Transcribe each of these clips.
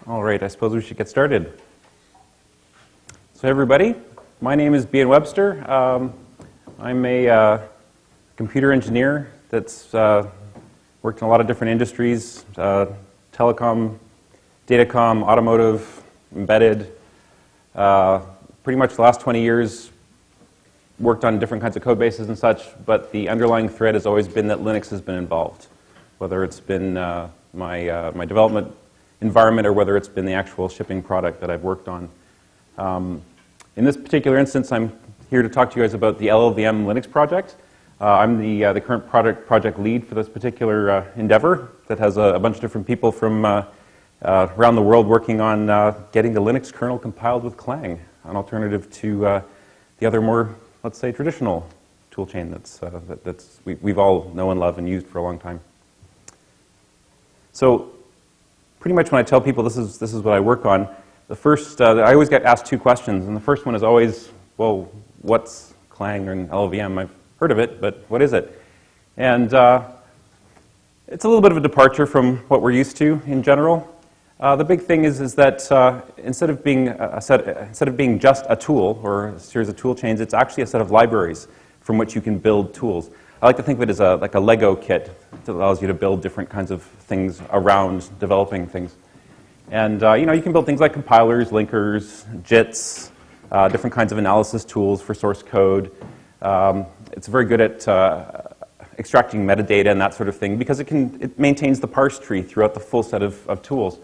All right, I suppose we should get started. So everybody, my name is Behan Webster. I'm a computer engineer that's worked in a lot of different industries, telecom, datacom, automotive, embedded. Pretty much the last 20 years worked on different kinds of code bases and such, but the underlying thread has always been that Linux has been involved, whether it's been my development environment or whether it's been the actual shipping product that I've worked on. In this particular instance, I'm here to talk to you guys about the LLVM Linux project. I'm the current project lead for this particular endeavor that has a bunch of different people from around the world working on getting the Linux kernel compiled with Clang, an alternative to the other more, let's say, traditional toolchain that's we've all known and loved and used for a long time. So pretty much when I tell people this is what I work on, the first, I always get asked two questions, and the first one is always, well, what's Clang and LLVM? I've heard of it, but what is it? And it's a little bit of a departure from what we're used to in general. The big thing is that instead of being just a tool or a series of tool chains, it's actually a set of libraries from which you can build tools. I like to think of it as like a Lego kit that allows you to build different kinds of things around developing things. And you can build things like compilers, linkers, JITs, different kinds of analysis tools for source code. It's very good at extracting metadata and that sort of thing because it maintains the parse tree throughout the full set of tools.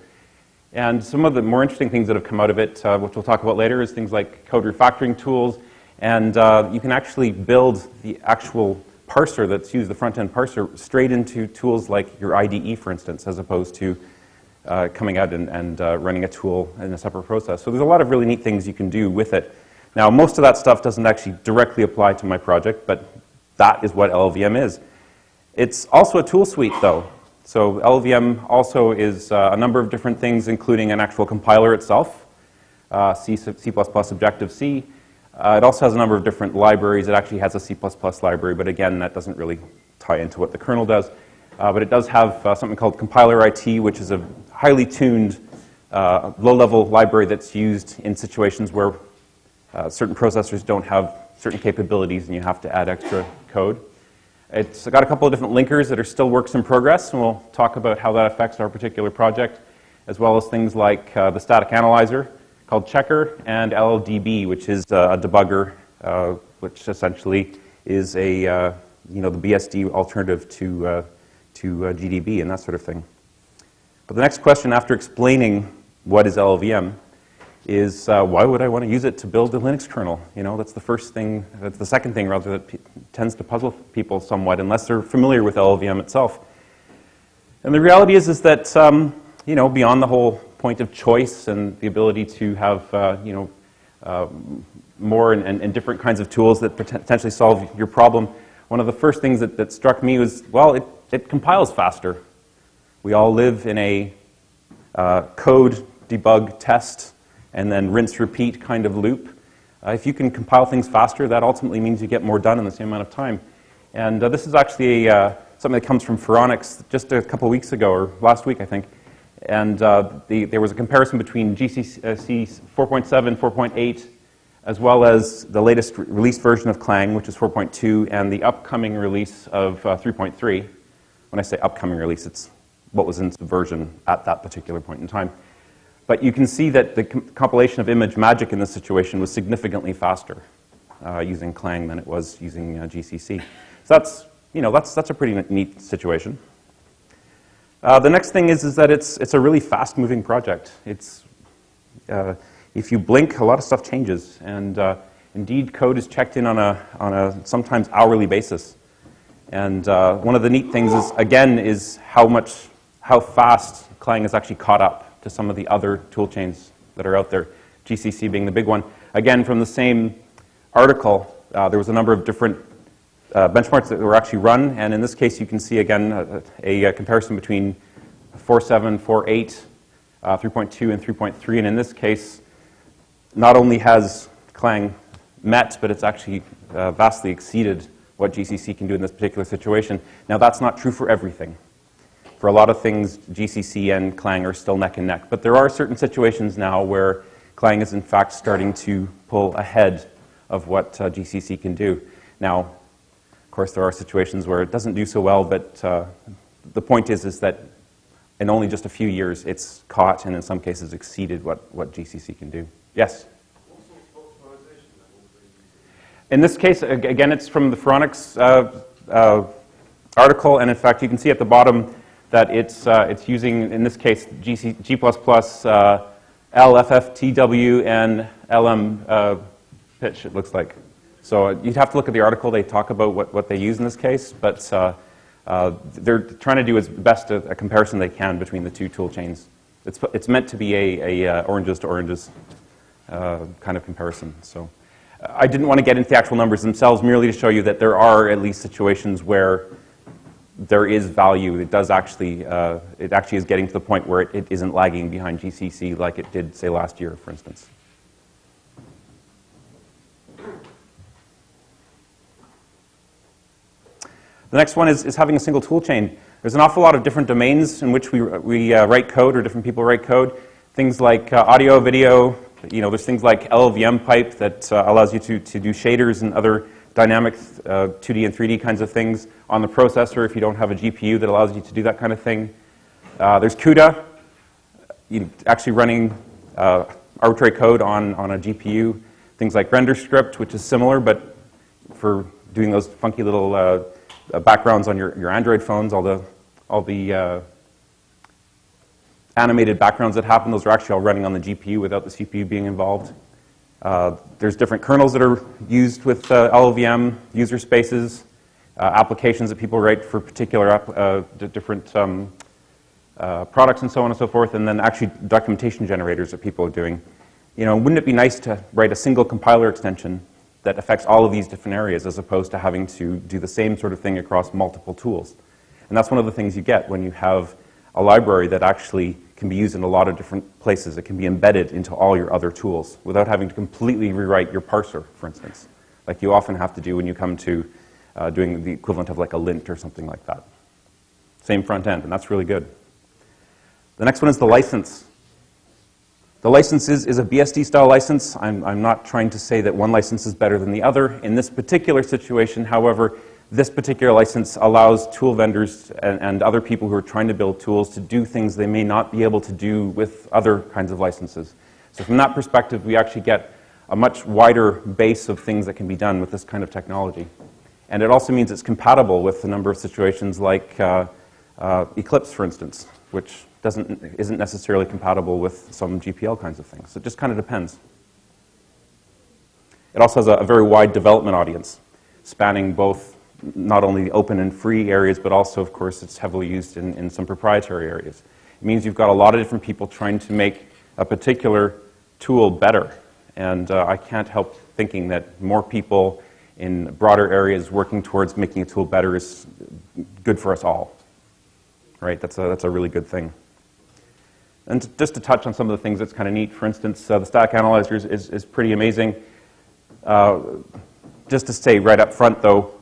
And some of the more interesting things that have come out of it, which we'll talk about later, is things like code refactoring tools. And you can actually build the actual parser that's used, the front-end parser, straight into tools like your IDE, for instance, as opposed to coming out and running a tool in a separate process. So there's a lot of really neat things you can do with it. Now, most of that stuff doesn't actually directly apply to my project, but that is what LLVM is. It's also a tool suite, though. So LLVM also is a number of different things, including an actual compiler itself, C++, Objective-C. It also has a number of different libraries. It actually has a C++ library, but again, that doesn't really tie into what the kernel does. But it does have something called compiler IT, which is a highly tuned, low-level library that's used in situations where certain processors don't have certain capabilities and you have to add extra code. It's got a couple of different linkers that are still works in progress, and we'll talk about how that affects our particular project, as well as things like the static analyzer called Checker and LLDB, which is a debugger, which essentially is the BSD alternative to GDB and that sort of thing. But the next question after explaining what is LLVM is why would I want to use it to build a Linux kernel? That's the first thing, that's the second thing rather that tends to puzzle people somewhat unless they're familiar with LLVM itself. And the reality is that, beyond the whole point of choice and the ability to have, more and different kinds of tools that potentially solve your problem, one of the first things that struck me was, well, it compiles faster. We all live in a code, debug, test, and then rinse, repeat kind of loop. If you can compile things faster, that ultimately means you get more done in the same amount of time. And this is actually something that comes from Phoronix just a couple weeks ago, or last week, I think. And there was a comparison between GCC 4.7, 4.8, as well as the latest released version of Clang, which is 4.2, and the upcoming release of 3.3. When I say upcoming release, it's what was in version at that particular point in time. But you can see that the compilation of image magic in this situation was significantly faster using Clang than it was using GCC. So that's a pretty neat situation. The next thing is that it's a really fast-moving project. It's if you blink, a lot of stuff changes, and indeed, code is checked in on a sometimes hourly basis. And one of the neat things is how fast Clang has actually caught up to some of the other tool chains that are out there, GCC being the big one. Again, from the same article, there was a number of different benchmarks that were actually run, and in this case you can see again a comparison between 4.7, 4.8, 3.2, and 3.3, and in this case, not only has Clang met, but it's actually vastly exceeded what GCC can do in this particular situation. Now that's not true for everything. For a lot of things, GCC and Clang are still neck and neck. But there are certain situations now where Clang is in fact starting to pull ahead of what GCC can do. Now, of course, there are situations where it doesn't do so well, but the point is that in only just a few years, it's caught and in some cases exceeded what GCC can do. Yes? In this case, again, it's from the Phoronix article, and in fact, you can see at the bottom that it's using, in this case, G++, LFFTW, and LM pitch, it looks like. So you'd have to look at the article. They talk about what they use in this case, but they're trying to do as best a comparison they can between the two tool chains. It's meant to be a oranges to oranges kind of comparison. So I didn't want to get into the actual numbers themselves, merely to show you that there are at least situations where there is value. It does actually, it actually is getting to the point where it isn't lagging behind GCC like it did, say, last year, for instance. The next one is having a single tool chain. There's an awful lot of different domains in which we write code, or different people write code. Things like audio, video. There's things like LLVM pipe that allows you to do shaders and other dynamic 2D and 3D kinds of things on the processor if you don't have a GPU that allows you to do that kind of thing. There's CUDA, actually running arbitrary code on a GPU. Things like Renderscript, which is similar, but for doing those funky little backgrounds on your Android phones, all the animated backgrounds that happen, those are actually all running on the GPU without the CPU being involved. There's different kernels that are used with LLVM, user spaces, applications that people write for particular different products and so on and so forth, and then actually documentation generators that people are doing. Wouldn't it be nice to write a single compiler extension that affects all of these different areas as opposed to having to do the same sort of thing across multiple tools? And that's one of the things you get when you have a library that actually can be used in a lot of different places. It can be embedded into all your other tools without having to completely rewrite your parser, for instance, like you often have to do when you come to doing the equivalent of like a lint or something like that. Same front end, and that's really good. The next one is the license. The license is a BSD-style license. I'm not trying to say that one license is better than the other. In this particular situation, however, this particular license allows tool vendors and other people who are trying to build tools to do things they may not be able to do with other kinds of licenses. So from that perspective, we actually get a much wider base of things that can be done with this kind of technology. And it also means it's compatible with a number of situations like Eclipse, for instance, which isn't necessarily compatible with some GPL kinds of things. So it just kind of depends. It also has a very wide development audience, spanning both not only open and free areas, but also, of course, it's heavily used in some proprietary areas. It means you've got a lot of different people trying to make a particular tool better. And I can't help thinking that more people in broader areas working towards making a tool better is good for us all. Right? That's a really good thing. And just to touch on some of the things that's kind of neat, for instance, the stack analyzer is pretty amazing. Just to say right up front, though,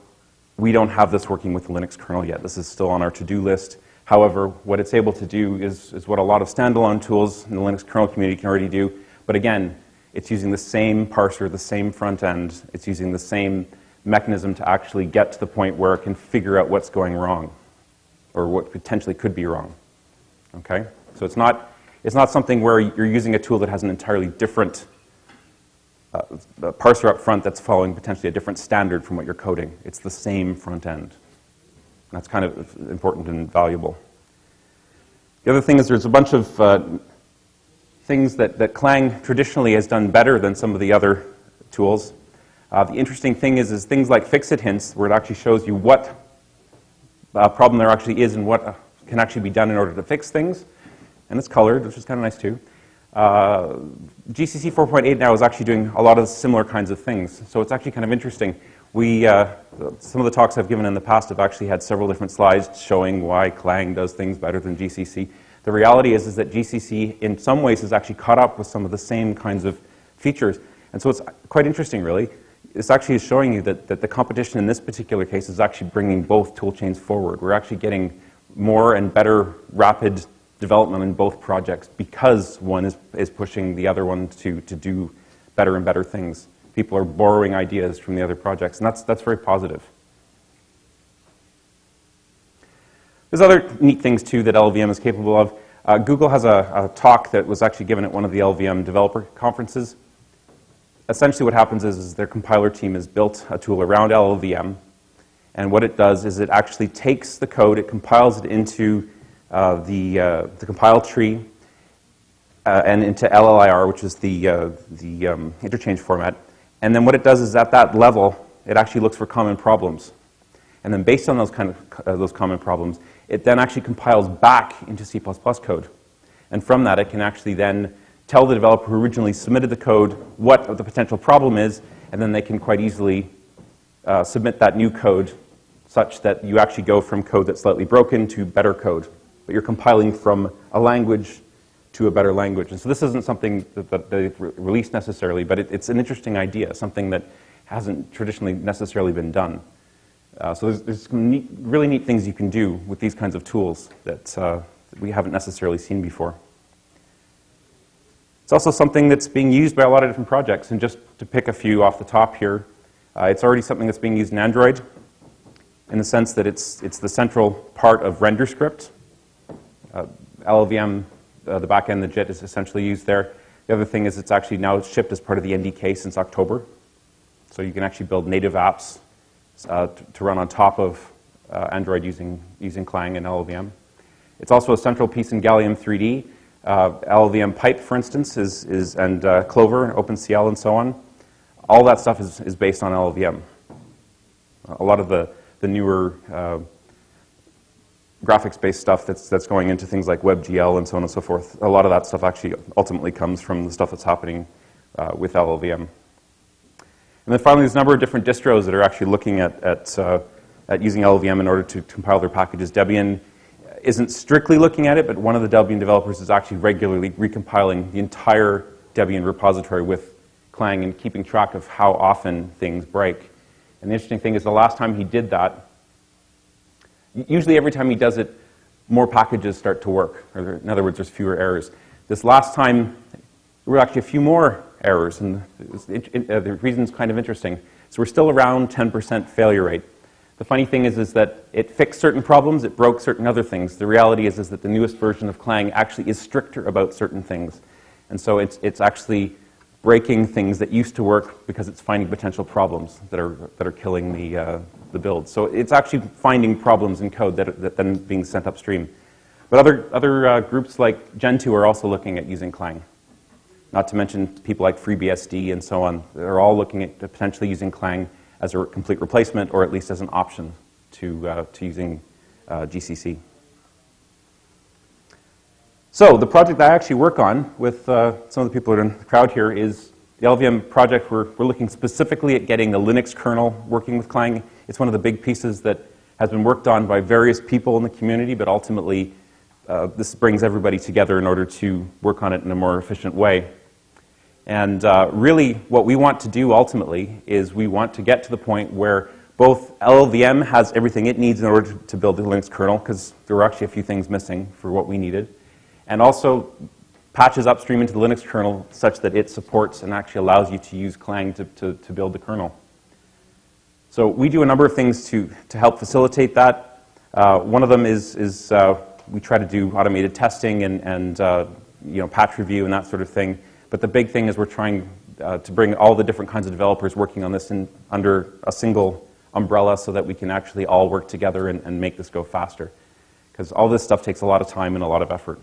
we don't have this working with the Linux kernel yet. This is still on our to-do list. However, what it's able to do is what a lot of standalone tools in the Linux kernel community can already do. But again, it's using the same parser, the same front end. It's using the same mechanism to actually get to the point where it can figure out what's going wrong, or what potentially could be wrong. Okay? So it's not something where you're using a tool that has an entirely different parser up front that's following potentially a different standard from what you're coding. It's the same front end. That's kind of important and valuable. The other thing is there's a bunch of things that Clang traditionally has done better than some of the other tools. The interesting thing is things like fix-it hints, where it actually shows you what problem there actually is and what can actually be done in order to fix things. And it's colored, which is kind of nice too. GCC 4.8 now is actually doing a lot of similar kinds of things. So it's actually kind of interesting. Some of the talks I've given in the past have actually had several different slides showing why Clang does things better than GCC. The reality is that GCC in some ways has actually caught up with some of the same kinds of features. And so it's quite interesting, really. This actually is showing you that the competition in this particular case is actually bringing both tool chains forward. We're actually getting more and better rapid development in both projects because one is pushing the other one to do better and better things. People are borrowing ideas from the other projects, and that's very positive. There's other neat things, too, that LLVM is capable of. Google has a talk that was actually given at one of the LLVM developer conferences. Essentially what happens is their compiler team has built a tool around LLVM, and what it does is it actually takes the code, it compiles it into the compile tree and into LLIR, which is the interchange format. And then what it does is at that level, it actually looks for common problems. And then based on those common problems, it then actually compiles back into C++ code. And from that, it can actually then tell the developer who originally submitted the code what the potential problem is, and then they can quite easily submit that new code such that you actually go from code that's slightly broken to better code. But you're compiling from a language to a better language. And so this isn't something that they've released necessarily, but it's an interesting idea, something that hasn't traditionally necessarily been done. So there's some really neat things you can do with these kinds of tools that we haven't necessarily seen before. It's also something that's being used by a lot of different projects. And just to pick a few off the top here, it's already something that's being used in Android in the sense that it's the central part of Renderscript. LLVM, the backend, the JIT, is essentially used there. The other thing is it's actually now shipped as part of the NDK since October. So you can actually build native apps to run on top of Android using Clang and LLVM. It's also a central piece in Gallium 3D. LLVM Pipe, for instance, and Clover, OpenCL, and so on. All that stuff is based on LLVM. A lot of the newer graphics-based stuff that's going into things like WebGL and so on and so forth, a lot of that stuff actually ultimately comes from the stuff that's happening with LLVM. And then finally, there's a number of different distros that are actually looking at using LLVM in order to compile their packages. Debian isn't strictly looking at it, but one of the Debian developers is actually regularly recompiling the entire Debian repository with Clang and keeping track of how often things break. And the interesting thing is the last time he did that, usually every time he does it, more packages start to work. Or in other words, there's fewer errors. This last time, there were actually a few more errors, and the reason's kind of interesting. So we're still around 10% failure rate. The funny thing is that it fixed certain problems, it broke certain other things. The reality is that the newest version of Clang actually is stricter about certain things. And so it's actually breaking things that used to work because it's finding potential problems that are killing the build. So it's actually finding problems in code that are then being sent upstream. But other groups like Gentoo are also looking at using Clang. Not to mention people like FreeBSD and so on. They're all looking at potentially using Clang as a complete replacement, or at least as an option to using GCC. So the project that I actually work on with some of the people that are in the crowd here is the LLVM project. We're looking specifically at getting the Linux kernel working with Clang. It's one of the big pieces that has been worked on by various people in the community, but ultimately this brings everybody together in order to work on it in a more efficient way. And really, what we want to do ultimately is we want to get to the point where both LLVM has everything it needs in order to build the Linux kernel, because there were actually a few things missing for what we needed, and also patches upstream into the Linux kernel such that it supports and actually allows you to use Clang to build the kernel. So we do a number of things to help facilitate that. One of them is we try to do automated testing and patch review and that sort of thing. But the big thing is we're trying to bring all the different kinds of developers working on this under a single umbrella so that we can actually all work together and make this go faster. Because all this stuff takes a lot of time and a lot of effort.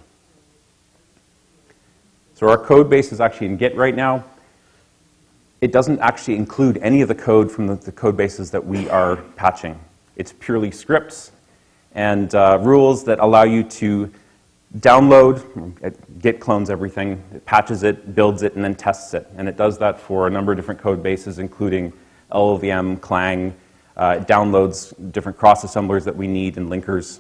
So our code base is actually in Git right now. It doesn't actually include any of the code from the code bases that we are patching. It's purely scripts and rules that allow you to download. Git clones everything, it patches it, builds it, and then tests it. And it does that for a number of different code bases, including LLVM, Clang. It downloads different cross-assemblers that we need and linkers.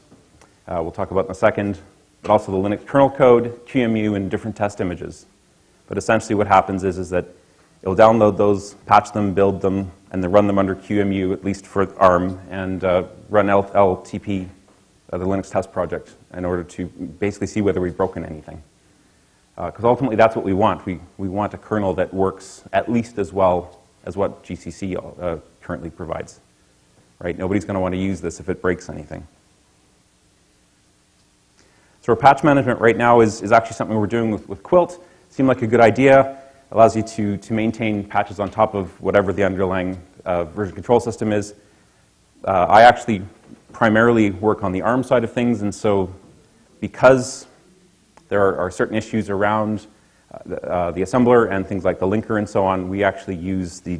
We'll talk about in a second. But also the Linux kernel code, QEMU, and different test images. But essentially what happens is that it'll download those, patch them, build them, and then run them under QEMU, at least for ARM, and run LTP the Linux test project in order to basically see whether we've broken anything. Because ultimately that's what we want. We want a kernel that works at least as well as what GCC currently provides. Right? Nobody's going to want to use this if it breaks anything. So our patch management right now is actually something we're doing with Quilt. Seemed like a good idea. Allows you to maintain patches on top of whatever the underlying version control system is. I actually primarily work on the ARM side of things, and so because there are certain issues around the assembler and things like the linker and so on, we actually use we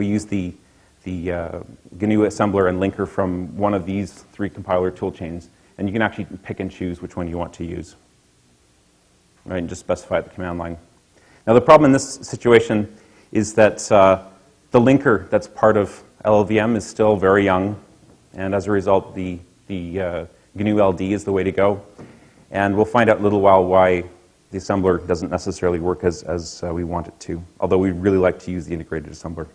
use the GNU assembler and linker from one of these 3 compiler toolchains, and you can actually pick and choose which one you want to use. Right, and just specify the command line. Now the problem in this situation is that the linker that's part of LLVM is still very young, and as a result the GNU LD is the way to go. And we'll find out in a little while why the assembler doesn't necessarily work as we want it to, although we'd really like to use the integrated assembler.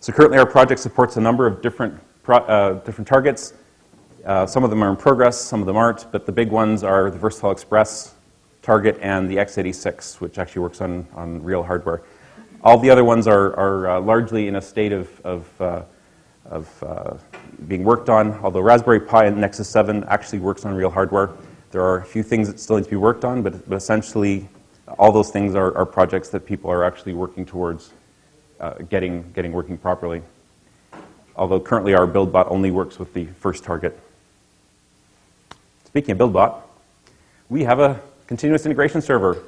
So currently our project supports a number of different targets. Some of them are in progress, some of them aren't, but the big ones are the Versatile Express target and the x86, which actually works on real hardware. All the other ones are largely in a state of being worked on, although Raspberry Pi and Nexus 7 actually works on real hardware. There are a few things that still need to be worked on, but essentially all those things are projects that people are actually working towards getting working properly. Although currently our BuildBot only works with the first target. Speaking of BuildBot, we have a continuous integration server.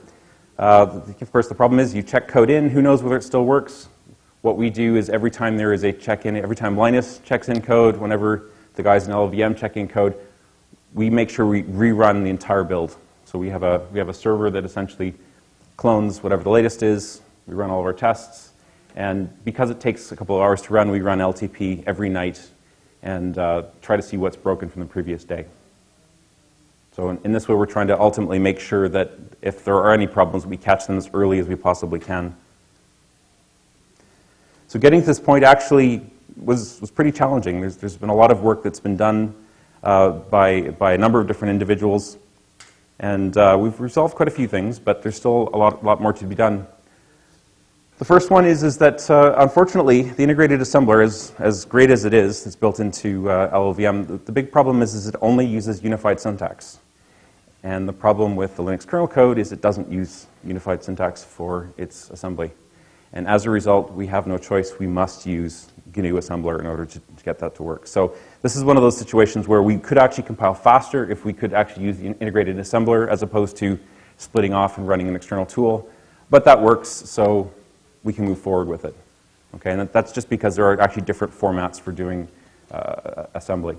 Of course, the problem is you check code in, who knows whether it still works. What we do is every time there is a check-in, every time Linus checks in code, whenever the guys in LLVM check in code, we make sure we rerun the entire build. So we have a server that essentially clones whatever the latest is. We run all of our tests. And because it takes a couple of hours to run, we run LTP every night and try to see what's broken from the previous day. So in this way, we're trying to ultimately make sure that if there are any problems, we catch them as early as we possibly can. So getting to this point actually was pretty challenging. There's been a lot of work that's been done by a number of different individuals. And we've resolved quite a few things, but there's still a lot more to be done. The first one is that, unfortunately, the integrated assembler, as great as it is, it's built into LLVM, the big problem is it only uses unified syntax. And the problem with the Linux kernel code is it doesn't use unified syntax for its assembly. And as a result, we have no choice. We must use GNU assembler in order to get that to work. So this is one of those situations where we could actually compile faster if we could actually use the integrated assembler as opposed to splitting off and running an external tool. But that works, so we can move forward with it. Okay, and that's just because there are actually different formats for doing assembly.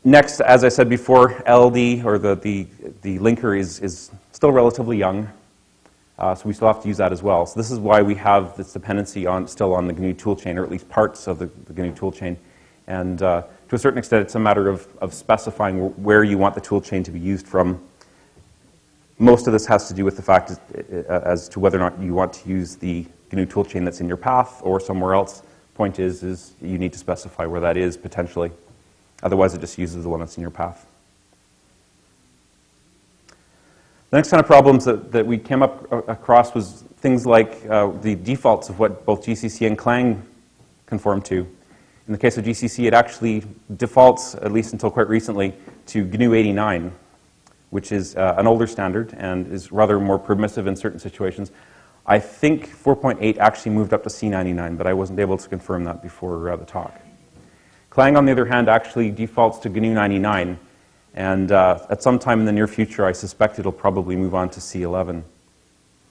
Next, as I said before, LLD, or the linker, is still relatively young, so we still have to use that as well. So this is why we have this dependency still on the GNU toolchain, or at least parts of the GNU toolchain. And to a certain extent, it's a matter of specifying where you want the toolchain to be used from. Most of this has to do with the fact as to whether or not you want to use the GNU toolchain that's in your path or somewhere else. Point is you need to specify where that is, potentially. Otherwise, it just uses the one that's in your path. The next kind of problems that we came across was things like the defaults of what both GCC and Clang conform to. In the case of GCC, it actually defaults, at least until quite recently, to GNU 89, which is an older standard and is rather more permissive in certain situations. I think 4.8 actually moved up to C99, but I wasn't able to confirm that before the talk. Clang, on the other hand, actually defaults to GNU 99, and at some time in the near future, I suspect it'll probably move on to C11.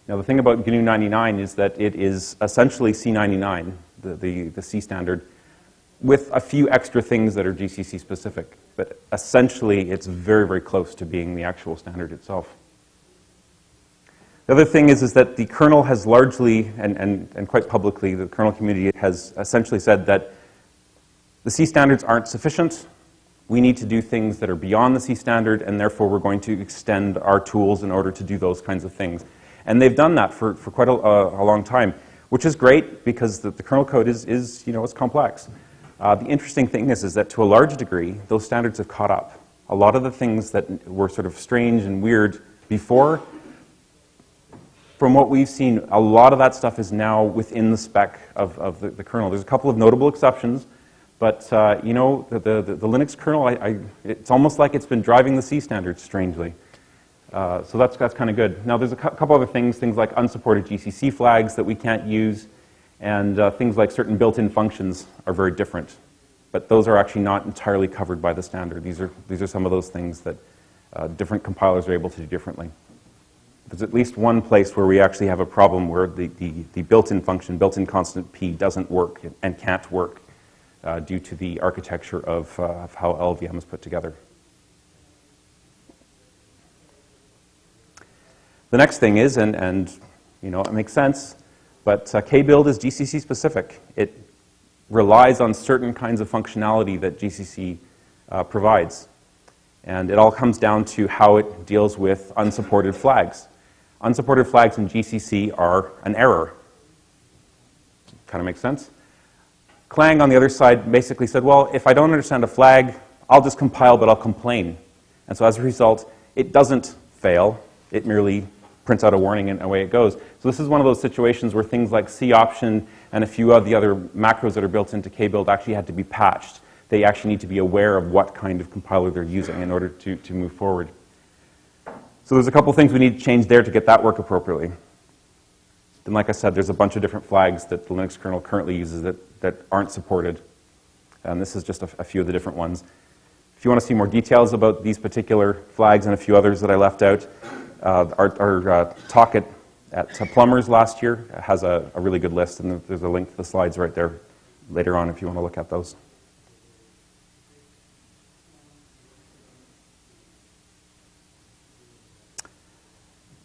Now, the thing about GNU 99 is that it is essentially C99, the C standard, with a few extra things that are GCC specific. But essentially, it's very, very close to being the actual standard itself. The other thing is that the kernel has largely, and quite publicly, the kernel community has essentially said that the C standards aren't sufficient. We need to do things that are beyond the C standard, and therefore we're going to extend our tools in order to do those kinds of things. And they've done that for quite a long time. which is great because the kernel code is it's complex. The interesting thing is that to a large degree, those standards have caught up. A lot of the things that were sort of strange and weird before, from what we've seen, a lot of that stuff is now within the spec of the kernel. There's a couple of notable exceptions, but the Linux kernel, it's almost like it's been driving the C standards strangely. So that's kind of good. Now there's a couple other things like unsupported GCC flags that we can't use, and things like certain built-in functions are very different. But those are actually not entirely covered by the standard. These are some of those things that different compilers are able to do differently. There's at least one place where we actually have a problem where the built-in function, built-in constant p, doesn't work and can't work due to the architecture of how LLVM is put together. The next thing is, and it makes sense, but kbuild is GCC specific. It relies on certain kinds of functionality that GCC provides. And it all comes down to how it deals with unsupported flags. Unsupported flags in GCC are an error. Kind of makes sense. Clang, on the other side, basically said, well, if I don't understand a flag, I'll just compile, but I'll complain. And so as a result, it doesn't fail. It merely prints out a warning and away it goes. So this is one of those situations where things like C option and a few of the other macros that are built into kbuild actually had to be patched. They actually need to be aware of what kind of compiler they're using in order to move forward. So there's a couple things we need to change there to get that work appropriately. Then, like I said, there's a bunch of different flags that the Linux kernel currently uses that aren't supported. And this is just a few of the different ones. If you want to see more details about these particular flags and a few others that I left out, our talk at Plumbers last year has a really good list, and there's a link to the slides right there later on if you want to look at those.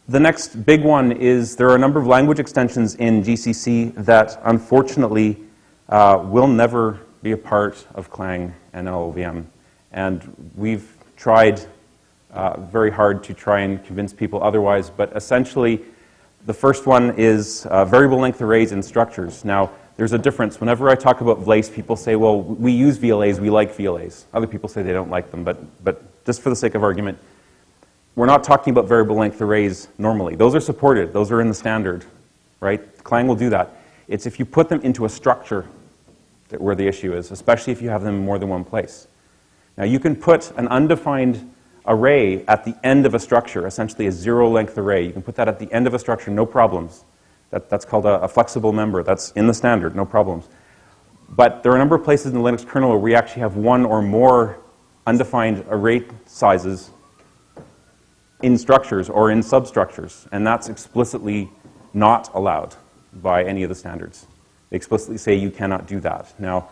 The next big one is there are a number of language extensions in GCC that unfortunately will never be a part of Clang and LLVM. And we've tried very hard to try and convince people otherwise, but essentially the first one is variable length arrays and structures. Now, there's a difference. Whenever I talk about VLAs, people say, well, we use VLAs, we like VLAs. Other people say they don't like them, but just for the sake of argument, we're not talking about variable length arrays normally. Those are supported. Those are in the standard, right? Clang will do that. It's if you put them into a structure where the issue is, especially if you have them in more than one place. Now, you can put an undefined array at the end of a structure, essentially a zero-length array. You can put that at the end of a structure, no problems. That's called a flexible member. That's in the standard, no problems. But there are a number of places in the Linux kernel where we actually have one or more undefined array sizes in structures or in substructures, and that's explicitly not allowed by any of the standards. They explicitly say you cannot do that. Now,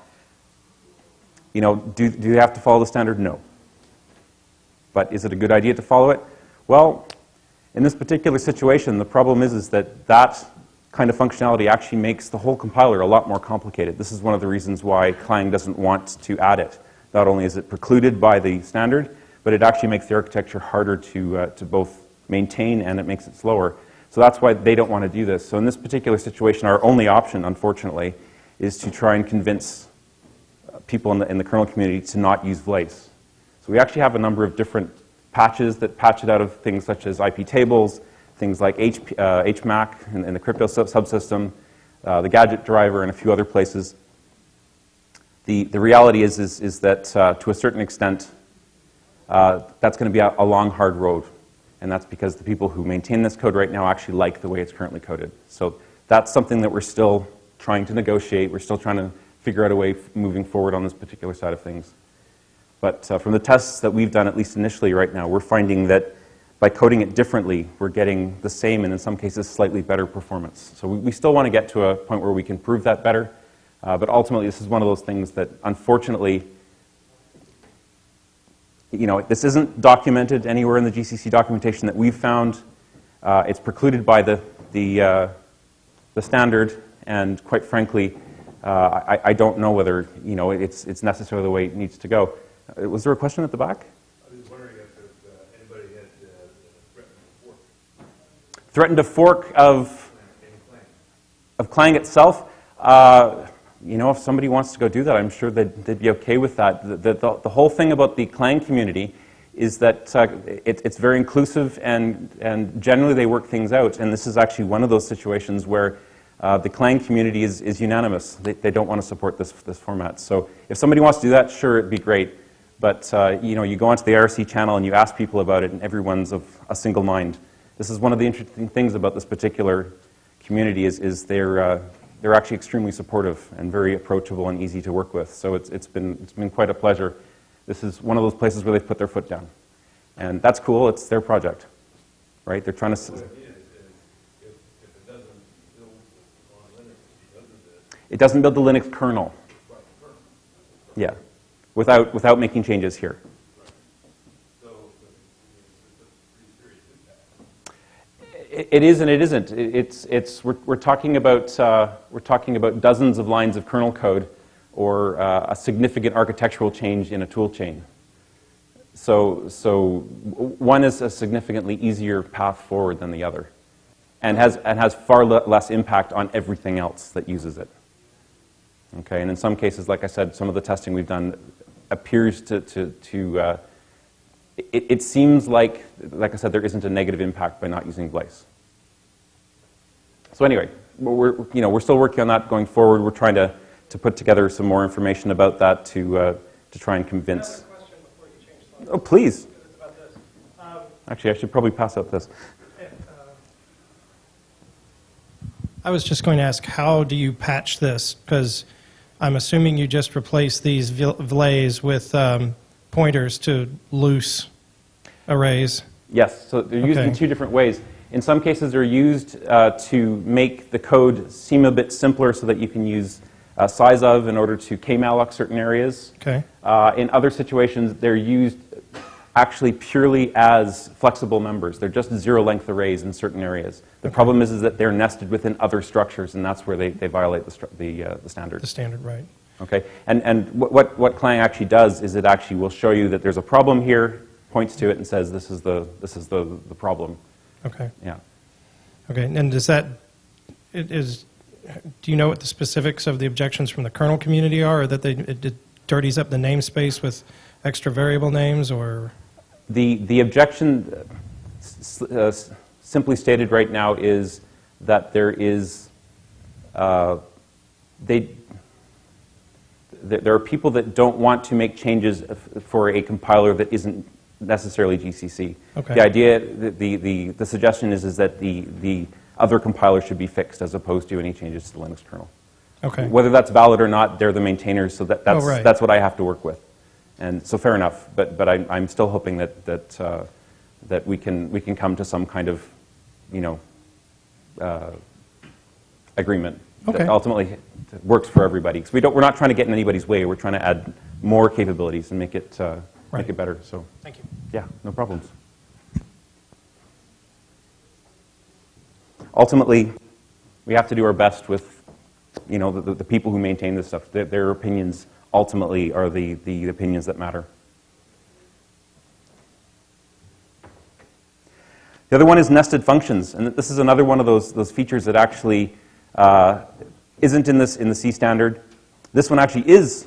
do you have to follow the standard? No. But is it a good idea to follow it? Well, in this particular situation, the problem is that that kind of functionality actually makes the whole compiler a lot more complicated. This is one of the reasons why Clang doesn't want to add it. Not only is it precluded by the standard, but it actually makes the architecture harder to both maintain, and it makes it slower. So that's why they don't want to do this. So in this particular situation, our only option, unfortunately, is to try and convince people in the kernel community to not use VLAs. So we actually have a number of different patches that patch it out of things such as IP tables, things like HMAC in the crypto subsystem, the gadget driver, and a few other places. The reality is that to a certain extent, that's going to be a long, hard road. And that's because the people who maintain this code right now actually like the way it's currently coded. So that's something that we're still trying to negotiate. We're still trying to figure out a way moving forward on this particular side of things. But from the tests that we've done, at least initially right now, we're finding that by coding it differently, we're getting the same and in some cases slightly better performance. So we still want to get to a point where we can prove that better. But ultimately, this is one of those things that unfortunately, this isn't documented anywhere in the GCC documentation that we've found. It's precluded by the standard, and quite frankly, I don't know whether it's necessarily the way it needs to go. Was there a question at the back? I was wondering if anybody had threatened a fork. Threatened a fork of? Clang. Of Clang itself, you know, if somebody wants to go do that, I'm sure they'd be okay with that. The whole thing about the Clang community is that it's very inclusive, and generally they work things out. And this is actually one of those situations where the Clang community is unanimous. They don't want to support this format. So if somebody wants to do that, sure, it'd be great. But you know, you go onto the IRC channel and you ask people about it, and everyone's of a single mind. This is one of the interesting things about this particular community is they're actually extremely supportive and very approachable and easy to work with. So it's been quite a pleasure. This is one of those places where they've put their foot down, and that's cool. It's their project, right? They're trying to. If it doesn't build on Linux, It doesn't build the Linux kernel. Yeah, without making changes here. so it's a pretty serious impact. It is and it isn't. We're talking about dozens of lines of kernel code, or a significant architectural change in a tool chain. So one is a significantly easier path forward than the other, and has far less impact on everything else that uses it. Okay, and in some cases, like I said, some of the testing we've done appears it seems like I said, there isn't a negative impact by not using Blaze. So anyway, we're still working on that going forward. We're trying to put together some more information about that to try and convince. Another question before you change slides. Oh, please. It's about this. Actually, I should probably pass out this. I was just going to ask, how do you patch this? Because I'm assuming you just replace these VLAs with pointers to loose arrays. Yes, so they're used in two different ways. In some cases, they're used to make the code seem a bit simpler so that you can use size of in order to kmalloc certain areas. Okay. In other situations, they're used actually purely as flexible members. They're just zero-length arrays in certain areas. The problem is that they're nested within other structures, and that's where they violate the standard. The standard, right. Okay, and what Clang actually does is it actually will show you that there's a problem here, points to it, and says this is the problem. Okay. Yeah. Okay, and does that, do you know what the specifics of the objections from the kernel community are, or that it dirties up the namespace with extra variable names, or? The objection, simply stated right now, is that there is, there are people that don't want to make changes for a compiler that isn't necessarily GCC. Okay. The idea, the suggestion is that the other compiler should be fixed as opposed to any changes to the Linux kernel. Okay. Whether that's valid or not, they're the maintainers, so that's what I have to work with. And so fair enough, but I'm still hoping that we can come to some kind of, agreement that ultimately works for everybody. Because we're not trying to get in anybody's way. We're trying to add more capabilities and make it better. So thank you. Yeah, no problems. Ultimately, we have to do our best with, the people who maintain this stuff. Their opinions ultimately are the opinions that matter. The other one is nested functions, and this is another one of those features that actually isn't in the C standard. This one actually is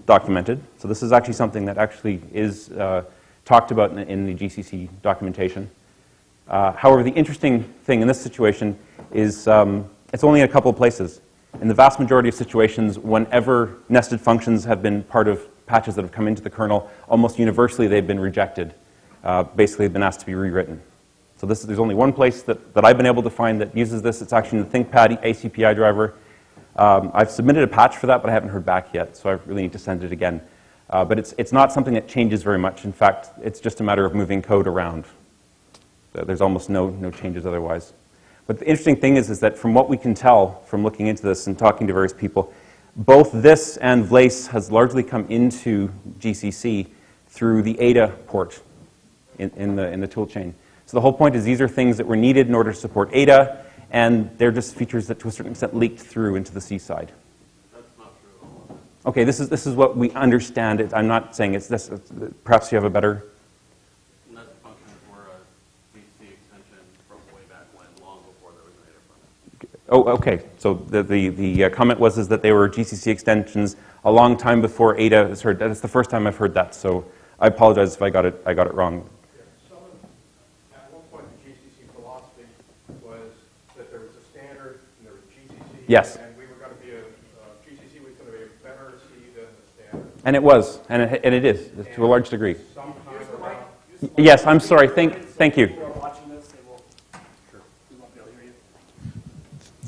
documented, so this is actually something that actually is talked about in the GCC documentation. However, the interesting thing in this situation is it's only in a couple of places. In the vast majority of situations, whenever nested functions have been part of patches that have come into the kernel, almost universally they've been rejected. Basically, they've been asked to be rewritten. So there's only one place that I've been able to find that uses this. It's actually in the ThinkPad ACPI driver. I've submitted a patch for that, but I haven't heard back yet, so I really need to send it again. But it's not something that changes very much. In fact, it's just a matter of moving code around. There's almost no changes otherwise. But the interesting thing is that from what we can tell from looking into this and talking to various people, both this and Vlace has largely come into GCC through the Ada port in the tool chain. So the whole point is these are things that were needed in order to support Ada, and they're just features that to a certain extent leaked through into the C side. That's not true. Okay, this is what we understand. I'm not saying it's this. Perhaps you have a better. Nested functions were a GC extension from way back when, long before there was an Ada front end. Oh, okay. So the comment was is that they were GCC extensions a long time before Ada is heard. That's the first time I've heard that. So I apologize if I got it wrong. At one point, the GCC philosophy was that there was a standard and there was GCC. Yes. And we were going to be GCC was going to be a better C than the standard. And it was, and it is to a large degree. Sometime around. Yes, I'm sorry. Thank you.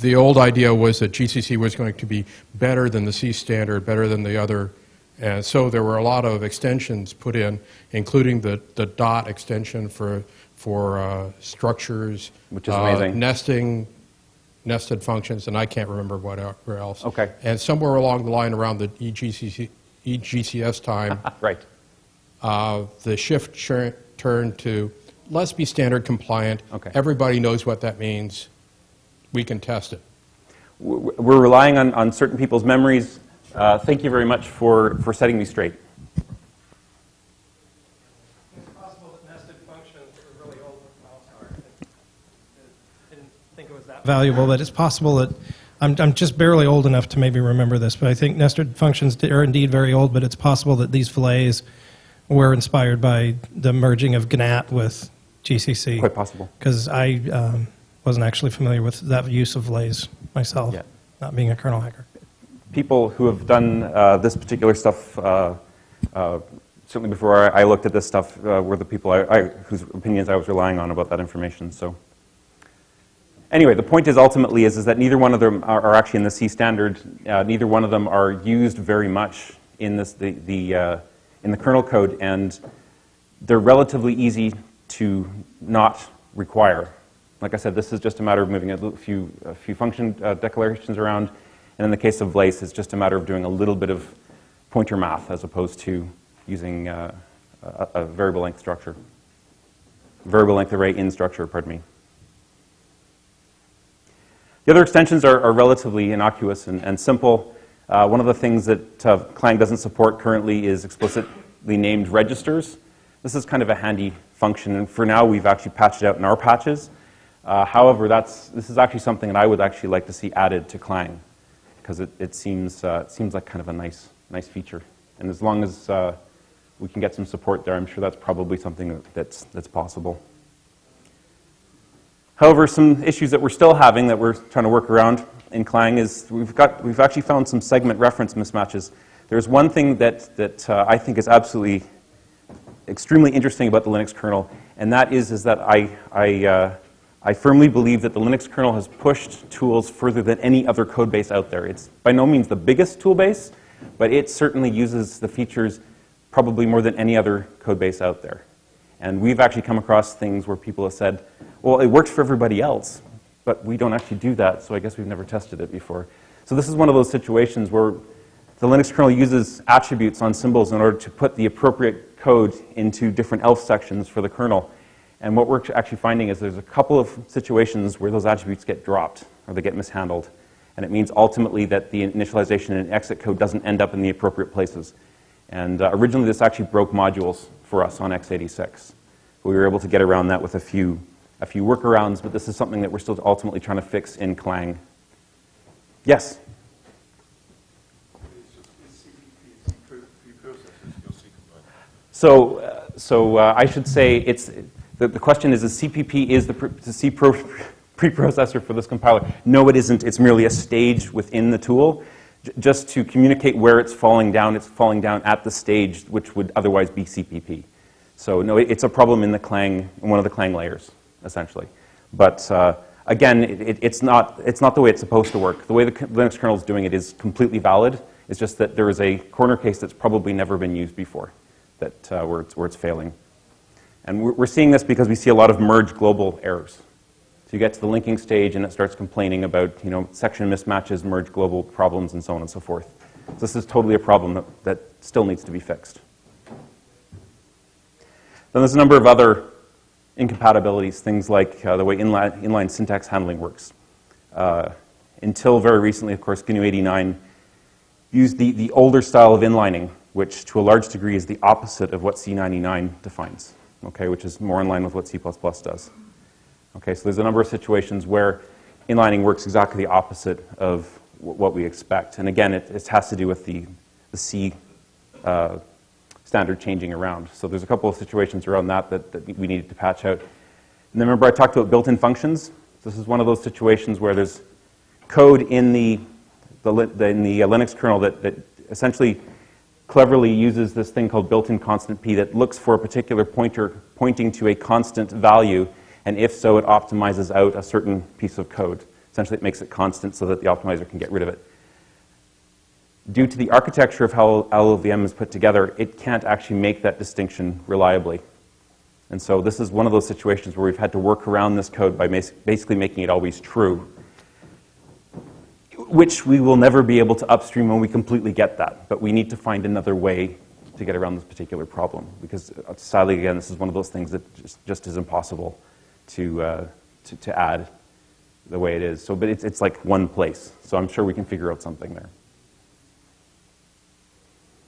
The old idea was that GCC was going to be better than the C standard, better than the other, and so there were a lot of extensions put in, including the dot extension for structures, Which is amazing. nested functions, and I can't remember where else. Okay. And somewhere along the line around the EGCS time, Right. the shift turned to let's be standard compliant. Okay. Everybody knows what that means. We can test it. We're relying on certain people's memories. Thank you very much for setting me straight. It's possible that nested functions are really old. Oh, sorry. I didn't think it was that valuable, but it's possible that I'm just barely old enough to maybe remember this, but I think nested functions are indeed very old, but it's possible that these fillets were inspired by the merging of GNAT with GCC. Quite possible. Because I wasn't actually familiar with that use of fillets myself, Yeah. not being a kernel hacker. People who have done this particular stuff, certainly before I looked at this stuff, were the people whose opinions I was relying on about that information. So, anyway, the point is ultimately is that neither one of them are actually in the C standard. Neither one of them are used very much in this in the kernel code, and they're relatively easy to not require. Like I said, this is just a matter of moving a few function declarations around, and in the case of LACE, it's just a matter of doing a little bit of pointer math as opposed to using a variable length structure, variable length array in structure. Pardon me. The other extensions are relatively innocuous and simple. One of the things that Clang doesn't support currently is explicitly named registers. This is kind of a handy function, and for now, we've actually patched it out in our patches. However, this is actually something that I would actually like to see added to Clang, because it seems like kind of a nice feature. And as long as we can get some support there, I'm sure that's probably something that's possible. However, some issues that we're still having that we're trying to work around in Clang is we've actually found some segment reference mismatches. There's one thing that I think is absolutely extremely interesting about the Linux kernel, and that is that I firmly believe that the Linux kernel has pushed tools further than any other code base out there. It's by no means the biggest tool base, but it certainly uses the features probably more than any other code base out there. And we've actually come across things where people have said, well, it works for everybody else, but we don't actually do that, so I guess we've never tested it before. So this is one of those situations where the Linux kernel uses attributes on symbols in order to put the appropriate code into different ELF sections for the kernel. And what we're actually finding is there's a couple of situations where those attributes get dropped or they get mishandled. And it means ultimately that the initialization and exit code doesn't end up in the appropriate places. And originally this actually broke modules for us on x86. We were able to get around that with a few workarounds, but this is something that we're still ultimately trying to fix in Clang. Yes? So I should say the question is CPP is the C preprocessor for this compiler? No, it isn't. It's merely a stage within the tool. Just to communicate where it's falling down at the stage which would otherwise be CPP. So no, it's a problem in the Clang, in one of the Clang layers, essentially. But again, it's not the way it's supposed to work. The way the Linux kernel is doing it is completely valid. It's just that there is a corner case that's probably never been used before, that where it's failing. And we're seeing this because we see a lot of merge global errors. So you get to the linking stage and it starts complaining about section mismatches, merge global problems, and so on and so forth. So this is totally a problem that still needs to be fixed. Then there's a number of other incompatibilities, things like the way inline syntax handling works. Until very recently, of course, GNU 89 used the older style of inlining, which to a large degree is the opposite of what C99 defines. Okay, which is more in line with what C++ does. Okay, so there's a number of situations where inlining works exactly the opposite of what we expect. And again, it has to do with the C standard changing around. So there's a couple of situations around that we needed to patch out. And then remember I talked about built-in functions. This is one of those situations where there's code in the Linux kernel that essentially cleverly uses this thing called built-in constant p that looks for a particular pointer pointing to a constant value, and if so, it optimizes out a certain piece of code. Essentially, it makes it constant so that the optimizer can get rid of it. Due to the architecture of how LLVM is put together, it can't actually make that distinction reliably. And so this is one of those situations where we've had to work around this code by basically making it always true, which we will never be able to upstream when we completely get that. But we need to find another way to get around this particular problem, because sadly, again, this is one of those things that just is impossible to add the way it is. So, but it's like one place. So I'm sure we can figure out something there.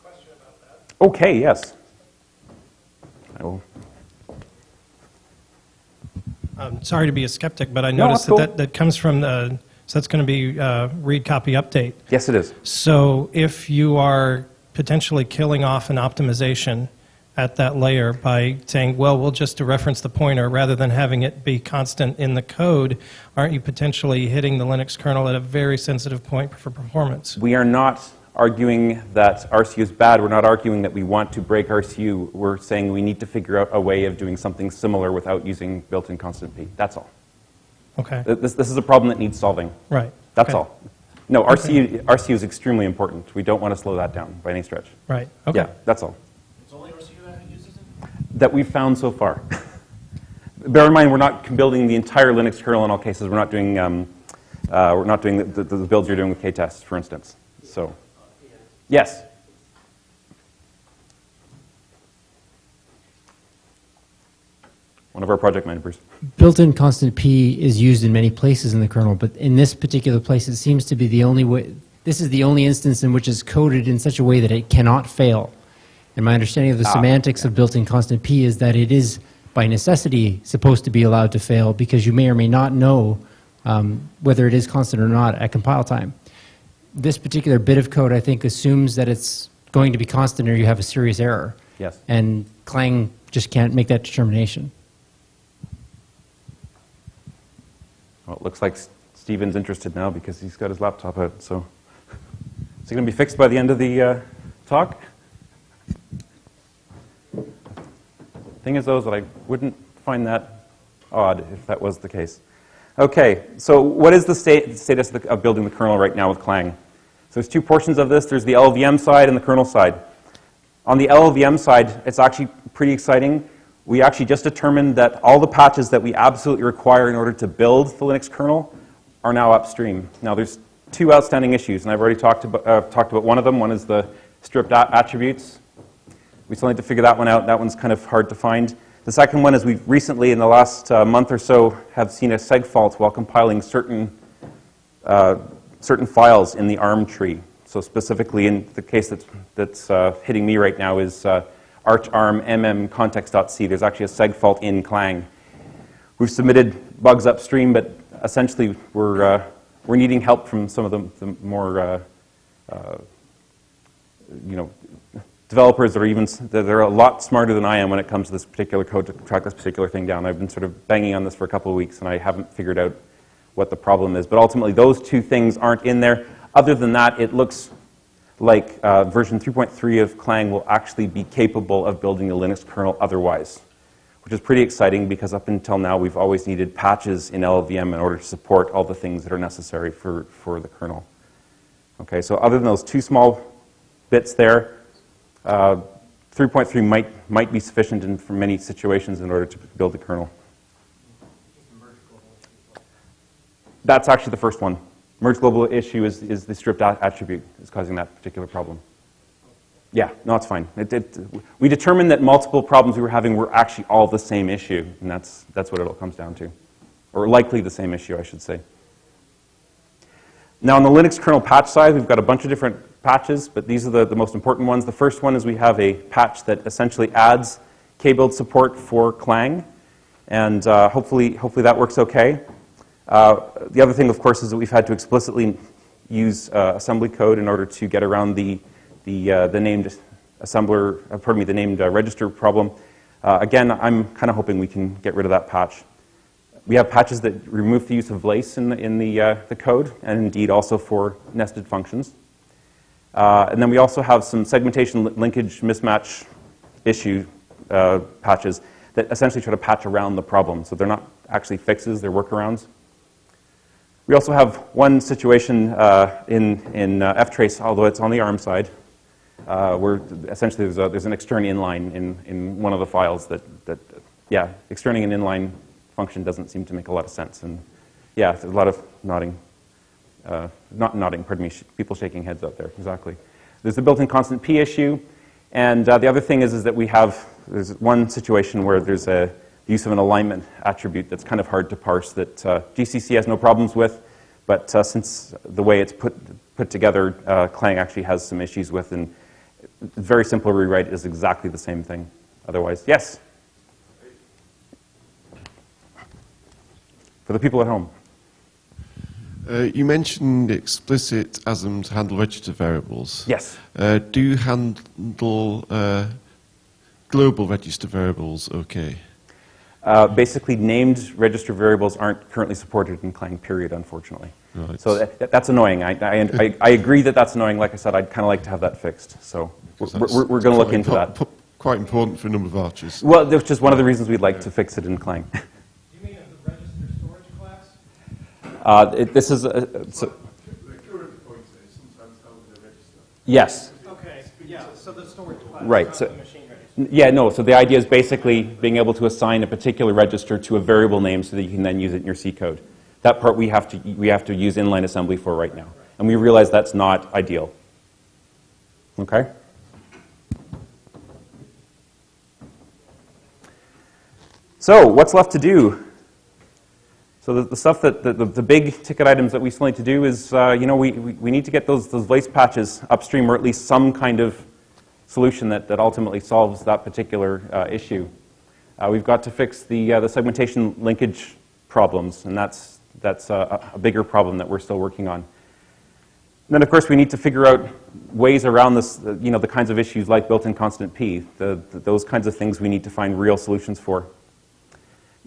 Question about that. Okay, yes. I will. Sorry to be a skeptic, but I No, noticed that's cool. that comes from the, so that's going to be read, copy, update. Yes, it is. So if you are potentially killing off an optimization at that layer by saying, well, we'll just reference the pointer rather than having it be constant in the code, aren't you potentially hitting the Linux kernel at a very sensitive point for performance? We are not arguing that RCU is bad. We're not arguing that we want to break RCU. We're saying we need to figure out a way of doing something similar without using built-in constant p. That's all. Okay. This is a problem that needs solving. Right. That's Okay. all. No, RCU is extremely important. We don't want to slow that down by any stretch. Right. Okay. Yeah, that's all. It's only RCU that uses it? That we've found so far. Bear in mind, we're not building the entire Linux kernel in all cases. We're not doing the builds you're doing with K-tests, for instance. So, yes. One of our project members. Built-in constant p is used in many places in the kernel, but in this particular place, it seems to be the only way. This is the only instance in which it's coded in such a way that it cannot fail. And my understanding of the semantics of built-in constant p is that it is, by necessity, supposed to be allowed to fail because you may or may not know whether it is constant or not at compile time. This particular bit of code, I think, assumes that it's going to be constant or you have a serious error. Yes. And Clang just can't make that determination. Well, it looks like Steven's interested now because he's got his laptop out. So, is it going to be fixed by the end of the talk? Thing is, though, is that I wouldn't find that odd if that was the case. Okay, so what is the status of building the kernel right now with Clang? So there's two portions of this. There's the LLVM side and the kernel side. On the LLVM side, it's actually pretty exciting. We actually just determined that all the patches that we absolutely require in order to build the Linux kernel are now upstream. Now, there's two outstanding issues, and I've already talked about one of them. One is the stripped attributes. We still need to figure that one out. That one's kind of hard to find. The second one is we've recently, in the last month or so, have seen a seg fault while compiling certain files in the ARM tree. So specifically, in the case that's hitting me right now is arch-arm mm context.c. There's actually a seg fault in Clang. We've submitted bugs upstream, but essentially we're needing help from some of the more developers that are a lot smarter than I am when it comes to this particular code to track this particular thing down. I've been sort of banging on this for a couple of weeks, and I haven't figured out what the problem is. But ultimately, those two things aren't in there. Other than that, it looks like version 3.3 of Clang will actually be capable of building a Linux kernel otherwise, which is pretty exciting because up until now, we've always needed patches in LLVM in order to support all the things that are necessary for the kernel. Okay, so other than those two small bits there, 3.3 might be sufficient for many situations in order to build the kernel. That's actually the first one. Merge global issue is the stripped attribute is causing that particular problem. Yeah, no, it's fine. We determined that multiple problems we were having were actually all the same issue, and that's what it all comes down to. Or likely the same issue, I should say. Now, on the Linux kernel patch side, we've got a bunch of different patches, but these are the most important ones. The first one is we have a patch that essentially adds K-build support for Clang, and hopefully that works okay. The other thing, of course, is that we've had to explicitly use assembly code in order to get around the named assembler, pardon me, the named register problem. Again, I'm kind of hoping we can get rid of that patch. We have patches that remove the use of lace in the code, and indeed also for nested functions. And then we also have some segmentation linkage mismatch issue patches that essentially try to patch around the problem. So they're not actually fixes, they're workarounds. We also have one situation in ftrace, although it's on the ARM side, where essentially there's an extern inline in one of the files that yeah, externing an inline function doesn't seem to make a lot of sense. And yeah, there's a lot of nodding, not nodding, pardon me, people shaking heads out there, exactly. There's the built-in constant P issue, and the other thing is that there's one situation where there's a use of an alignment attribute that's kind of hard to parse that GCC has no problems with, but since the way it's put together, Clang actually has some issues with, and very simple rewrite is exactly the same thing otherwise. Yes? For the people at home. You mentioned explicit ASM to handle register variables. Yes. Do you handle global register variables okay? Basically, named register variables aren't currently supported in Clang, period, unfortunately. Right. So that's annoying. I agree that that's annoying. Like I said, I'd kind of like to have that fixed. So we're going to look into that. Quite important for a number of arches. Well, that's just one of the reasons we'd like to fix it in Clang. Do you mean of the register storage class? This is The current pointer is sometimes held in a register. yes. Okay, yeah, so the storage class, Right, not so- the machine register. Yeah, no, so the idea is basically being able to assign a particular register to a variable name so that you can then use it in your C code. That part we have to use inline assembly for right now. And we realize that's not ideal. Okay? So, what's left to do? So the stuff that, the big ticket items that we still need to do is, we need to get those lace patches upstream, or at least some kind of solution that ultimately solves that particular issue. We've got to fix the segmentation linkage problems, and that's a bigger problem that we're still working on. And then, of course, we need to figure out ways around this, the kinds of issues like built-in constant P. Those kinds of things we need to find real solutions for.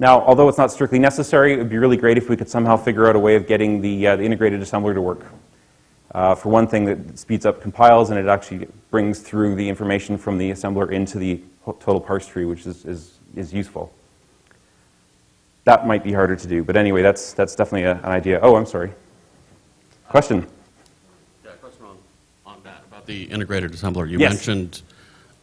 Now, although it's not strictly necessary, it would be really great if we could somehow figure out a way of getting the integrated assembler to work. For one thing, that speeds up compiles, and it actually brings through the information from the assembler into the total parse tree, which is useful. That might be harder to do, but anyway, that's definitely an idea. Oh, I'm sorry. Question? Yeah, question on that, about the integrated assembler. You Yes. mentioned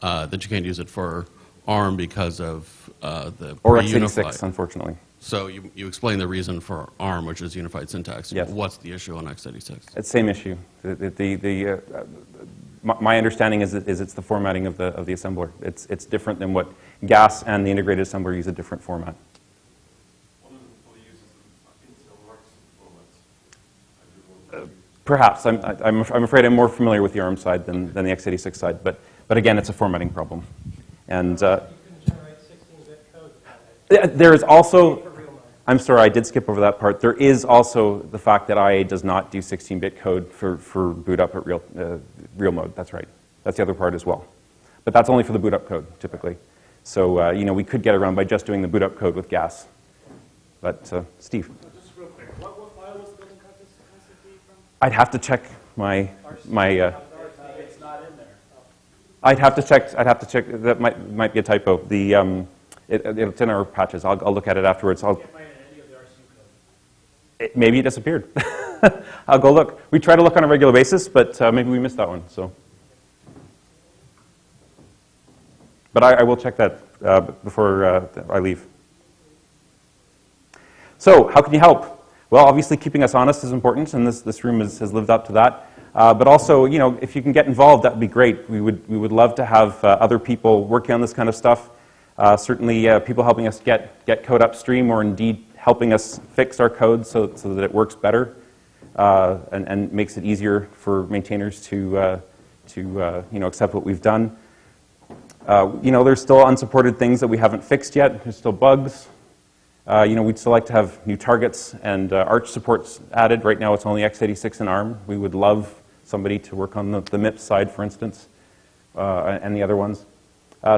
that you can't use it for ARM because of the Or pre-unified. x86, unfortunately. So you explained the reason for ARM, which is unified syntax. Yes. What's the issue on x86? It's the same issue. My understanding is it's the formatting of the assembler. It's different than what GAS and the integrated assembler use a different format. One of them probably uses the Intel Marks format. Perhaps. I'm afraid I'm more familiar with the ARM side than the x86 side, but again, it's a formatting problem. And You can generate 16-bit code with that. there is also, For real money. I'm sorry, I did skip over that part. There is also the fact that IA does not do 16-bit code for boot up at real mode. That's right. That's the other part as well. But that's only for the boot up code, typically. So, we could get around by just doing the boot up code with GAS. But, Steve? Just real quick, what file was the building constant P from? I'd have to check my It's not in there. I'd have to check. That might be a typo. It's in our patches. I'll look at it afterwards. I can't find it in any of the RC code. Maybe it disappeared. I'll go look. We try to look on a regular basis, but maybe we missed that one. So, but I will check that before I leave. So, how can you help? Well, obviously, keeping us honest is important, and this room has lived up to that. But also, if you can get involved, that would be great. We would love to have other people working on this kind of stuff. Certainly, people helping us get code upstream, or indeed helping us fix our code so that it works better and makes it easier for maintainers to accept what we've done. There's still unsupported things that we haven't fixed yet. There's still bugs. We'd still like to have new targets and Arch supports added. Right now it's only x86 and ARM. We would love somebody to work on the MIPS side, for instance, and the other ones.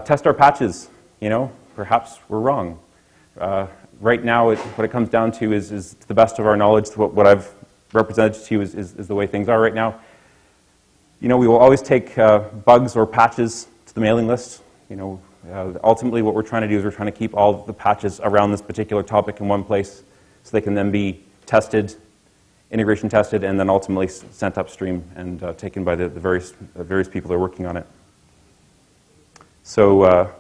Test our patches. Perhaps we're wrong. Right now, what it comes down to is to the best of our knowledge, what I've represented to you is the way things are right now. We will always take bugs or patches to the mailing list. Ultimately, what we're trying to do is we're trying to keep all the patches around this particular topic in one place so they can then be tested, integration tested, and then ultimately sent upstream and taken by the various people that are working on it. So,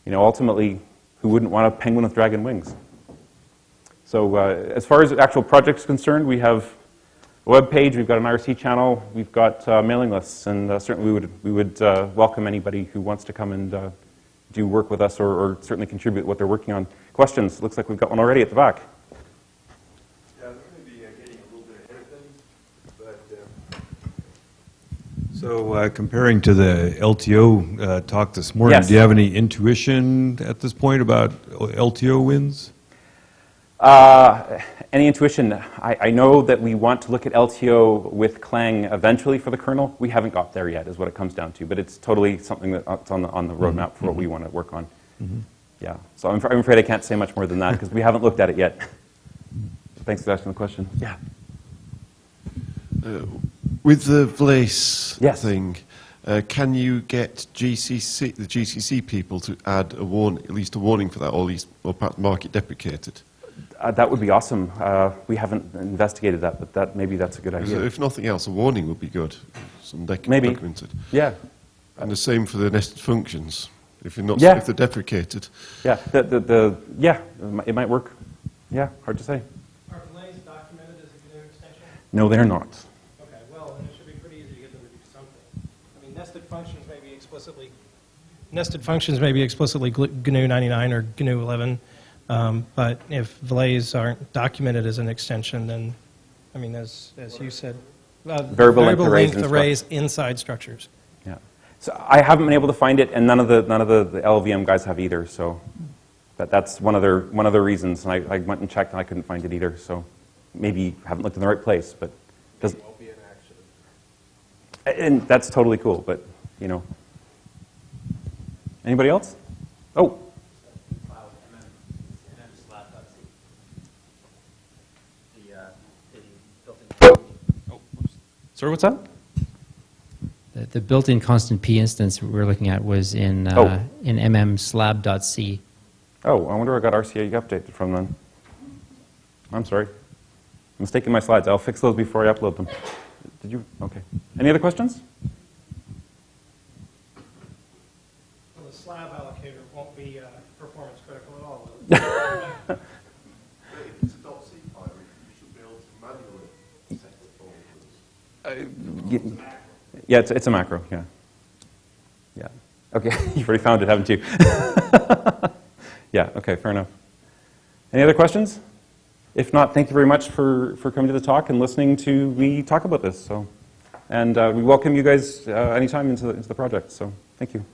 ultimately, who wouldn't want a penguin with dragon wings? So as far as the actual project is concerned, we have a web page, we've got an IRC channel, we've got mailing lists, and certainly we would welcome anybody who wants to come and do work with us or certainly contribute what they're working on. Questions? Looks like we've got one already at the back. Yeah, this may be getting a little bit ahead of things, but so comparing to the LTO talk this morning, Yes. do you have any intuition at this point about LTO wins? Any intuition? I know that we want to look at LTO with Clang eventually for the kernel. We haven't got there yet, is what it comes down to. But it's totally something that's on the roadmap for what we want to work on. Yeah. So I'm afraid I can't say much more than that because we haven't looked at it yet. Thanks for asking the question. Yeah. With the Vlace Yes. thing, can you get the GCC people to add at least a warning for that, or perhaps mark it deprecated? That would be awesome. We haven't investigated that, but maybe that's a good idea. So if nothing else, a warning would be good. Some Maybe. documented. Yeah. And the same for the nested functions. If you're not, Yeah. if they're deprecated. Yeah. It might work. Yeah. Hard to say. Are delays documented as a GNU extension? No, they're not. Okay, well, then it should be pretty easy to get them to do something. I mean, nested functions may be explicitly GNU 99 or GNU 11, but if Vlays aren't documented as an extension, then, I mean, as you said, Variable length arrays arrays inside structures. Yeah. So I haven't been able to find it, and none of the LLVM guys have either. So that's one of their reasons. And I went and checked, and I couldn't find it either. So maybe I haven't looked in the right place, but doesn't. It won't be an accident. And that's totally cool. But anybody else? Oh. Sorry, what's that? The built-in constant P instance we were looking at was in mmslab.c. Oh, I wonder where I got RCA updated from then. I'm sorry. I'm mistaking my slides. I'll fix those before I upload them. Did you? Okay. Any other questions? Well, the slab allocator won't be performance critical at all, will it? But if it's a .c file, you should be able to manually set the formulas. Yeah, it's a macro, yeah. Yeah. Okay, you've already found it, haven't you? Yeah, okay, fair enough. Any other questions? If not, thank you very much for coming to the talk and listening to me talk about this. And we welcome you guys anytime into the project, so thank you.